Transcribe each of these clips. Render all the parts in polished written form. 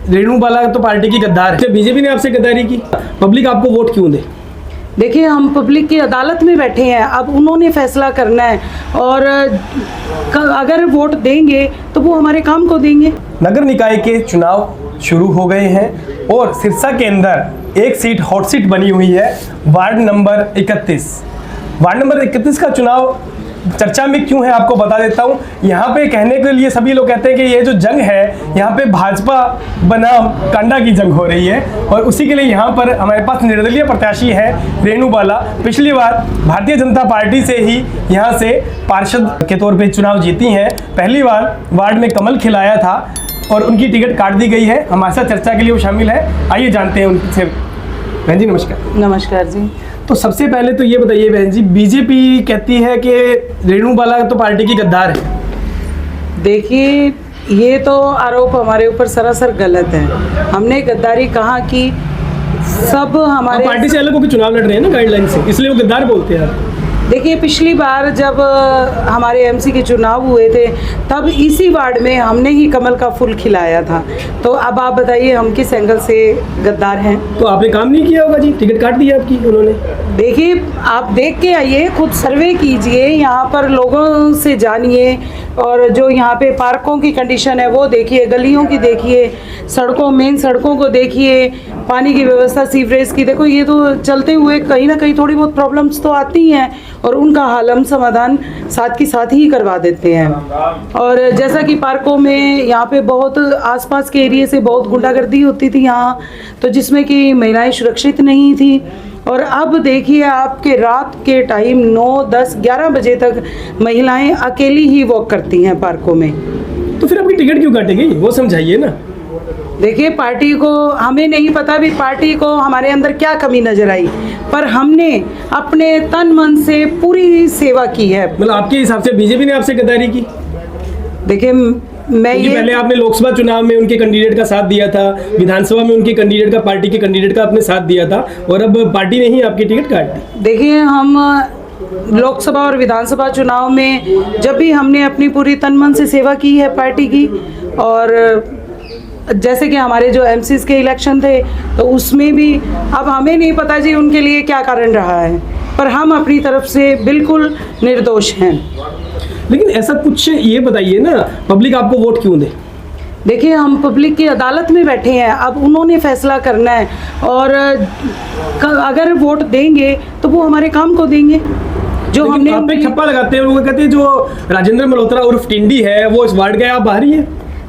रेणु बाला तो पार्टी की गद्दार है, बीजेपी ने आपसे गद्दारी की, पब्लिक आपको वोट क्यों दे? देखिए, हम पब्लिक की अदालत में बैठे हैं, अब उन्होंने फैसला करना है और अगर वोट देंगे तो वो हमारे काम को देंगे। नगर निकाय के चुनाव शुरू हो गए हैं और सिरसा के अंदर एक सीट हॉट सीट बनी हुई है, वार्ड नंबर 31। वार्ड नंबर 31 का चुनाव चर्चा में क्यों है आपको बता देता हूं। यहाँ पे कहने के लिए सभी लोग कहते हैं कि ये जो जंग है यहाँ पे भाजपा बनाम कांडा की जंग हो रही है और उसी के लिए यहाँ पर हमारे पास निर्दलीय प्रत्याशी है रेणु बाला। पिछली बार भारतीय जनता पार्टी से ही यहाँ से पार्षद के तौर पे चुनाव जीती हैं, पहली बार वार्ड में कमल खिलाया था और उनकी टिकट काट दी गई है। हमारे साथ चर्चा के लिए वो शामिल है, आइए जानते हैं उनसे। बहन जी नमस्कार। नमस्कार जी। तो सबसे पहले तो ये बताइए बहन जी, बीजेपी कहती है कि रेणु बाला तो पार्टी की गद्दार है। देखिए, ये तो आरोप हमारे ऊपर सरासर गलत है। हमने गद्दारी कहाँ की? सब हमारे पार्टी से अलग होकर चुनाव लड़ रहे हैं ना गाइडलाइन से, इसलिए वो गद्दार बोलते हैं। देखिए, पिछली बार जब हमारे एमसी के चुनाव हुए थे तब इसी वार्ड में हमने ही कमल का फूल खिलाया था, तो अब आप बताइए हम किस एंगल से गद्दार हैं? तो आपने काम नहीं किया होगा जी, टिकट काट दी आपकी उन्होंने। देखिए, आप देख के आइए, खुद सर्वे कीजिए, यहाँ पर लोगों से जानिए और जो यहाँ पे पार्कों की कंडीशन है वो देखिए, गलियों की देखिए, सड़कों मेन सड़कों को देखिए, पानी की व्यवस्था, सीवरेज की देखो। ये तो चलते हुए कहीं ना कहीं थोड़ी बहुत प्रॉब्लम्स तो आती हैं और उनका हाल हम समाधान साथ के साथ ही करवा देते हैं। और जैसा कि पार्कों में यहाँ पे बहुत आसपास के एरिया से बहुत गुंडागर्दी होती थी यहाँ, तो जिसमें कि महिलाएं सुरक्षित नहीं थी। और अब देखिए, आपके रात के टाइम 9, 10, 11 बजे तक महिलाएं अकेली ही वॉक करती हैं पार्कों में। तो फिर आपकी टिकट क्यों काटी गई, वो समझाइए ना। देखिए, पार्टी को हमें नहीं पता भी पार्टी को हमारे अंदर क्या कमी नजर आई, पर हमने अपने तन मन से पूरी सेवा की है। मतलब आपके हिसाब से बीजेपी ने आपसे गद्दारी की? देखिए, मैं ये पहले आपने लोकसभा चुनाव में उनके कैंडिडेट का साथ दिया था, विधानसभा में उनके कैंडिडेट का, पार्टी के कैंडिडेट का आपने साथ दिया था और अब पार्टी ने ही आपकी टिकट काट दी। देखिए, हम लोकसभा और विधानसभा चुनाव में जब भी हमने अपनी पूरी तन मन से सेवा की है पार्टी की, और जैसे कि हमारे जो एमसीज के इलेक्शन थे तो उसमें भी अब हमें नहीं पता जी उनके लिए क्या कारण रहा है, पर हम अपनी तरफ से बिल्कुल निर्दोष हैं। लेकिन ऐसा कुछ ये बताइए ना, पब्लिक आपको वोट क्यों दे? देखिए, हम पब्लिक की अदालत में बैठे हैं, अब उन्होंने फैसला करना है और अगर वोट देंगे तो वो हमारे काम को देंगे। जो हमने आप पे ठप्पा लगाते हैं, लोग कहते हैं जो राजेंद्र मल्होत्रा उर्फ टिंडी है वो इस वार्ड का, आप बाहरी है।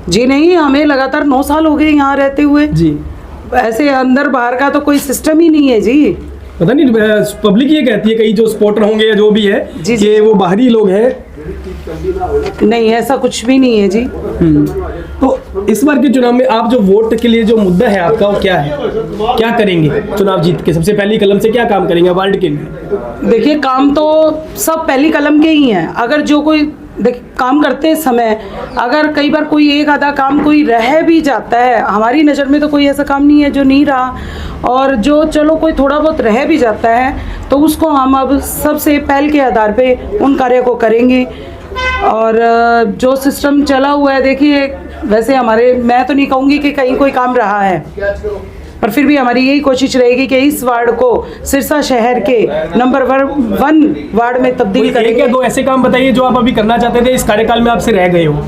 जी नहीं, हमें लगातार 9 साल हो गए यहाँ रहते हुए जी। ऐसे अंदर बाहर का तो कोई सिस्टम ही नहीं है जी। पता नहीं, पब्लिक ये कहती है कई जो सपोर्टर होंगे या जो भी है जी, कि वो बाहरी लोग हैं। नहीं, ऐसा कुछ भी नहीं है जी। तो इस बार के चुनाव में आप जो वोट के लिए जो मुद्दा है आपका वो क्या है, क्या करेंगे चुनाव जीत के? सबसे पहली कलम से क्या काम करेंगे वार्ड के लिए? देखिए, काम तो सब पहली कलम के ही हैं। अगर जो कोई काम करते समय अगर कई बार कोई एक आधा काम कोई रह भी जाता है, हमारी नज़र में तो कोई ऐसा काम नहीं है जो नहीं रहा, और जो चलो कोई थोड़ा बहुत रह भी जाता है तो उसको हम अब सबसे पहल के आधार पे उन कार्य को करेंगे। और जो सिस्टम चला हुआ है, देखिए वैसे हमारे, मैं तो नहीं कहूँगी कि कहीं कोई काम रहा है, पर फिर भी हमारी यही कोशिश रहेगी कि इस वार्ड को सिरसा शहर के नंबर 1 वार्ड में तब्दील करेंगे। एक या दो ऐसे काम बताइए जो आप अभी करना चाहते थे, इस कार्यकाल में आपसे रह गए हो,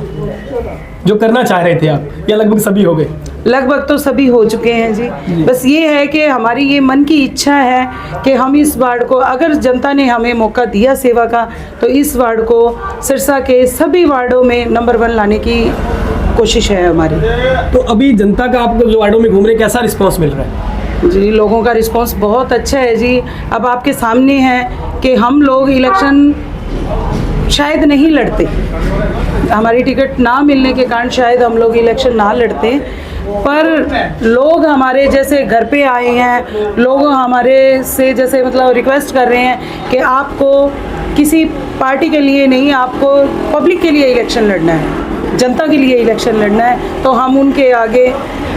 जो करना चाह रहे थे आप, या लगभग सभी हो गए? लगभग तो सभी हो चुके हैं जी। बस ये है कि हमारी ये मन की इच्छा है कि हम इस वार्ड को, अगर जनता ने हमें मौका दिया सेवा का, तो इस वार्ड को सिरसा के सभी वार्डों में नंबर 1 लाने की कोशिश है हमारी। तो अभी जनता का आपको जो वार्डों में घूम रहे, कैसा रिस्पांस मिल रहा है? जी, लोगों का रिस्पांस बहुत अच्छा है जी। अब आपके सामने है कि हम लोग इलेक्शन शायद नहीं लड़ते, हमारी टिकट ना मिलने के कारण शायद हम लोग इलेक्शन ना लड़ते, पर लोग हमारे जैसे घर पे आए हैं, लोग हमारे से जैसे मतलब रिक्वेस्ट कर रहे हैं कि आपको किसी पार्टी के लिए नहीं, आपको पब्लिक के लिए इलेक्शन लड़ना है, जनता के लिए इलेक्शन लड़ना है। तो हम उनके आगे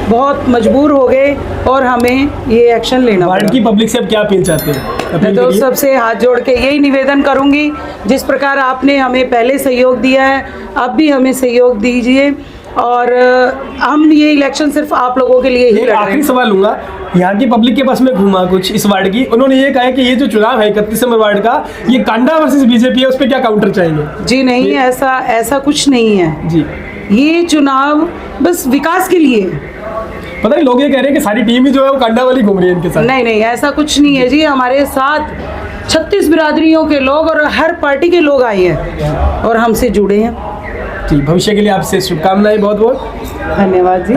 बहुत मजबूर हो गए और हमें ये एक्शन लेना पड़ा। वार्ड की पब्लिक से अब क्या अपील चाहते हैं? मैं तो सबसे हाथ जोड़ के यही निवेदन करूंगी, जिस प्रकार आपने हमें पहले सहयोग दिया है, अब भी हमें सहयोग दीजिए और हम ये इलेक्शन सिर्फ आप लोगों के लिए ही एक लड़ रहे आखिरी हैं। सवाल लूंगा, यहाँ की पब्लिक के पास में घूमा कुछ इस वार्ड की, उन्होंने ये कहा है कि ये जो चुनाव है 31 नंबर वार्ड का, ये कांडा वर्सेस बीजेपी है, उस पर क्या काउंटर चाहेंगे? जी नहीं, ऐसा कुछ नहीं है। जी ये चुनाव बस विकास के लिए है। पता नहीं, लोग ये कह रहे हैं कि सारी टीम ही जो है वो कांडा वाली घूम रही है इनके साथ। नहीं नहीं, ऐसा कुछ नहीं है जी। हमारे साथ 36 बिरादरियों के लोग और हर पार्टी के लोग आए हैं और हमसे जुड़े हैं। जी, भविष्य के लिए आपसे शुभकामनाएं बहुत बहुत। धन्यवाद जी।